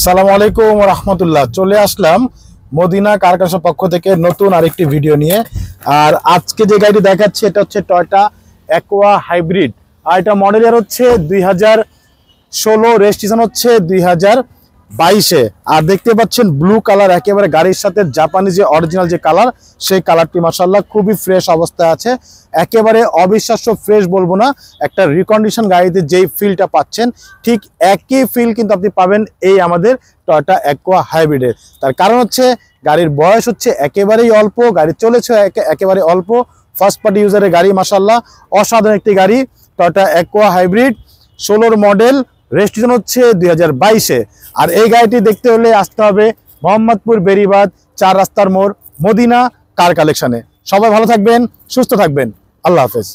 আসসালামু আলাইকুম রহমতুল্লাহ। চলে আসলাম মদিনা কারখানার পক্ষ থেকে নতুন আরেকটি ভিডিও নিয়ে। আর আজকে যে গাড়িটি দেখাচ্ছি এটা হচ্ছে টয়োটা অ্যাকোয়া হাইব্রিড। আর এটা মডেল ইয়ার হচ্ছে 2016, রেজিস্ট্রেশন হচ্ছে 2022-এ। আর দেখতে পাচ্ছেন ব্লু কালার, একেবারে গাড়ির সাথে জাপানি যে অরিজিনাল যে কালার, সেই কালারটি মাশাআল্লাহ খুবই ফ্রেশ অবস্থায় আছে। একেবারে অবিশ্বাস্য ফ্রেশ বলবো না, একটা রিকন্ডিশন গাড়িতে যেই ফিলটা পাচ্ছেন ঠিক একই ফিল কিন্তু আপনি পাবেন এই আমাদের টয়োটা অ্যাকোয়া হাইব্রিডের। তার কারণ হচ্ছে গাড়ির বয়স হচ্ছে একেবারেই অল্প, গাড়ি চলেছে একেবারে অল্প, ফার্স্ট পার্টি ইউজারের গাড়ি। মাশাআল্লাহ অসাধারণ একটি গাড়ি Toyota aqua hybrid, 16 model, registration হচ্ছে 2022-এ। আর এই গাড়িটি দেখতে হলে আসতে হবে মোহাম্মদপুর বেরিবাদ 4 রাস্তার মোড়, মদিনা কার কালেকশনে। সবাই ভালো থাকবেন, সুস্থ থাকবেন, আল্লাহ হাফেজ।